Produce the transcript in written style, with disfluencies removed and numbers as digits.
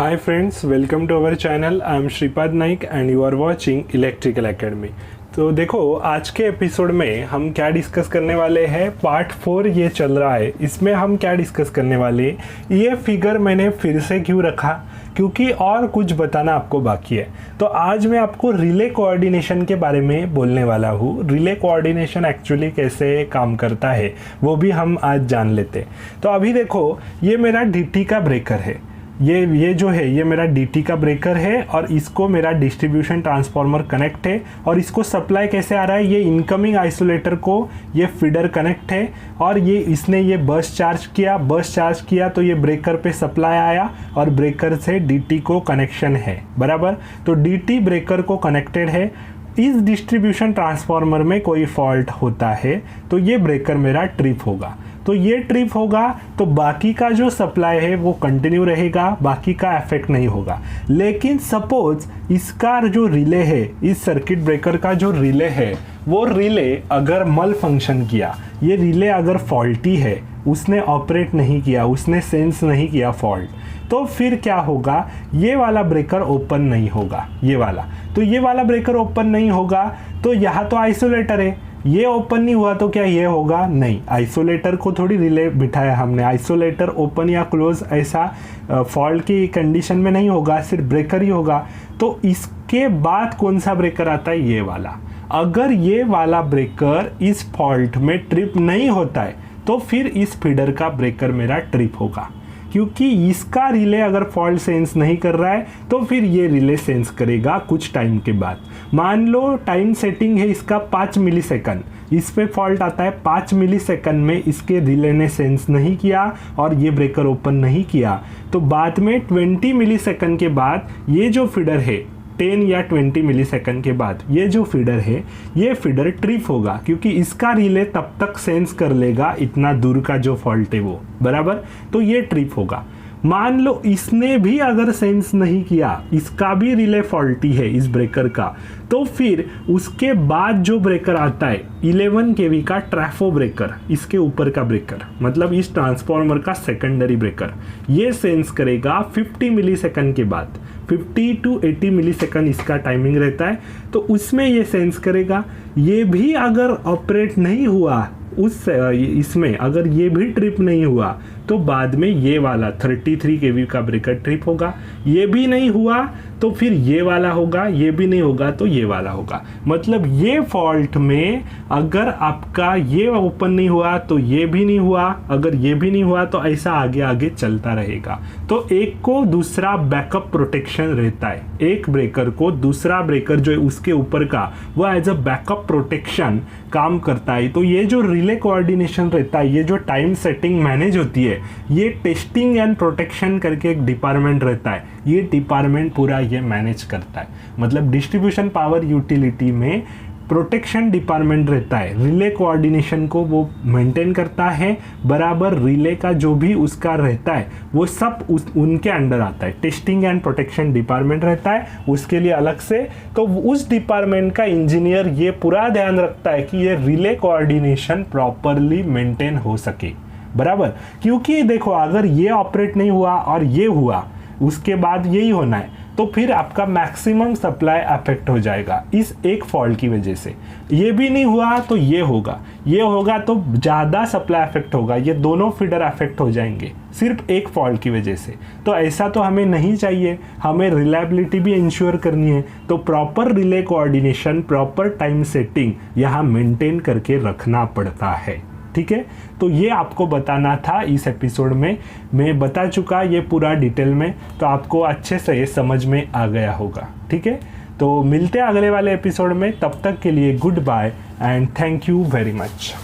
Hi friends, welcome to our channel. I am Shripad Naik and you are watching Electrical Academy. तो देखो आज के episode में हम क्या डिस्कस करने वाले हैं। पार्ट 4 ये चल रहा है, इसमें हम क्या डिस्कस करने वाले हैं। ये फिगर मैंने फिर से क्यों रखा, क्योंकि और कुछ बताना आपको बाकी है। तो आज मैं आपको रिले कोऑर्डिनेशन के बारे में बोलने वाला हूँ। रिले कोऑर्डिनेशन एक्चुअली कैसे काम करता है वो भी हम आज जान लेते हैं। तो अभी देखो ये मेरा डीटी का ब्रेकर है, ये जो है ये मेरा डीटी का ब्रेकर है और इसको मेरा डिस्ट्रीब्यूशन ट्रांसफार्मर कनेक्ट है और इसको सप्लाई कैसे आ रहा है, ये इनकमिंग आइसोलेटर को ये फीडर कनेक्ट है और इसने ये बस चार्ज किया तो ये ब्रेकर पे सप्लाई आया और ब्रेकर से डीटी को कनेक्शन है बराबर। तो डीटी ब्रेकर को कनेक्टेड है। इस डिस्ट्रीब्यूशन ट्रांसफार्मर में कोई फॉल्ट होता है तो ये ब्रेकर मेरा ट्रिप होगा। तो ये ट्रिप होगा तो बाकी का जो सप्लाई है वो कंटिन्यू रहेगा, बाकी का इफेक्ट नहीं होगा। लेकिन सपोज इसका जो रिले है, इस सर्किट ब्रेकर का जो रिले है, वो रिले अगर मल फंक्शन किया, ये रिले अगर फॉल्टी है, उसने ऑपरेट नहीं किया, उसने सेंस नहीं किया फॉल्ट, तो फिर क्या होगा, ये वाला ब्रेकर ओपन नहीं होगा, ये वाला। तो ये वाला ब्रेकर ओपन नहीं होगा तो यहाँ तो आइसोलेटर है, ये ओपन नहीं हुआ तो क्या ये होगा, नहीं। आइसोलेटर को थोड़ी रिले बिठाया हमने, आइसोलेटर ओपन या क्लोज ऐसा फॉल्ट की कंडीशन में नहीं होगा, सिर्फ ब्रेकर ही होगा। तो इसके बाद कौन सा ब्रेकर आता है, ये वाला। अगर ये वाला ब्रेकर इस फॉल्ट में ट्रिप नहीं होता है तो फिर इस फीडर का ब्रेकर मेरा ट्रिप होगा, क्योंकि इसका रिले अगर फॉल्ट सेंस नहीं कर रहा है तो फिर ये रिले सेंस करेगा कुछ टाइम के बाद। मान लो टाइम सेटिंग है इसका 5 मिलीसेकंड, इस पे फॉल्ट आता है 5 मिलीसेकंड में, इसके रिले ने सेंस नहीं किया और ये ब्रेकर ओपन नहीं किया, तो बाद में 20 मिलीसेकंड के बाद ये जो फीडर है 10 या 20 मिलीसेकंड के बाद ये जो फीडर है ये फीडर ट्रिप होगा, क्योंकि इसका रिले तब तक सेंस कर लेगा इतना दूर का जो फॉल्ट है वो बराबर। तो ये ट्रिप होगा। मान लो इसने भी अगर सेंस नहीं किया, इसका भी रिले फॉल्टी है इस ब्रेकर का, तो फिर उसके बाद जो ब्रेकर आता है 11 kV का ट्रैफो ब्रेकर, इसके ऊपर का ब्रेकर, मतलब इस ट्रांसफार्मर का सेकेंडरी ब्रेकर, ये सेंस करेगा 50 मिलीसेकंड के बाद। 50 to 80 मिलीसेकंड इसका टाइमिंग रहता है, तो उसमें ये सेंस करेगा। ये भी अगर ऑपरेट नहीं हुआ इसमें अगर ये भी ट्रिप नहीं हुआ तो बाद में ये वाला 33 kV का ब्रेकर ट्रिप होगा। ये भी नहीं हुआ तो फिर ये वाला होगा, ये भी नहीं होगा तो ये वाला होगा। मतलब ये फॉल्ट में अगर आपका ये ओपन नहीं हुआ तो ये भी नहीं हुआ, अगर ये भी नहीं हुआ तो ऐसा आगे आगे चलता रहेगा। तो एक को दूसरा बैकअप प्रोटेक्शन रहता है, एक ब्रेकर को दूसरा ब्रेकर जो है उसके ऊपर का वो एज अ बैकअप प्रोटेक्शन काम करता है। तो ये जो रिले कोऑर्डिनेशन रहता है, ये जो टाइम सेटिंग मैनेज होती है, ये टेस्टिंग एंड प्रोटेक्शन करके एक डिपार्टमेंट रहता है, ये डिपार्टमेंट पूरा ये मैनेज करता है। मतलब डिस्ट्रीब्यूशन पावर यूटिलिटी में प्रोटेक्शन डिपार्टमेंट रहता है, रिले कोऑर्डिनेशन को वो मेंटेन करता है बराबर। रिले का जो भी उसका रहता है वो सब उनके अंडर आता है। टेस्टिंग एंड प्रोटेक्शन डिपार्टमेंट रहता है उसके लिए अलग से। तो उस डिपार्टमेंट का इंजीनियर ये पूरा ध्यान रखता है कि ये रिले कोऑर्डिनेशन प्रॉपरली मेंटेन हो सके बराबर। क्योंकि देखो अगर ये ऑपरेट नहीं हुआ और ये हुआ, उसके बाद यही होना है, तो फिर आपका मैक्सिमम सप्लाई अफेक्ट हो जाएगा इस एक फॉल्ट की वजह से। ये भी नहीं हुआ तो ये होगा तो ज़्यादा सप्लाई अफेक्ट होगा, ये दोनों फीडर अफेक्ट हो जाएंगे सिर्फ एक फॉल्ट की वजह से। तो ऐसा तो हमें नहीं चाहिए, हमें रिलायबिलिटी भी इंश्योर करनी है। तो proper relay coordination, proper time setting यहाँ मेंटेन करके रखना पड़ता है, ठीक है। तो ये आपको बताना था इस एपिसोड में, मैं बता चुका ये पूरा डिटेल में, तो आपको अच्छे से ये समझ में आ गया होगा, ठीक है। तो मिलते हैं अगले वाले एपिसोड में, तब तक के लिए goodbye and thank you very much.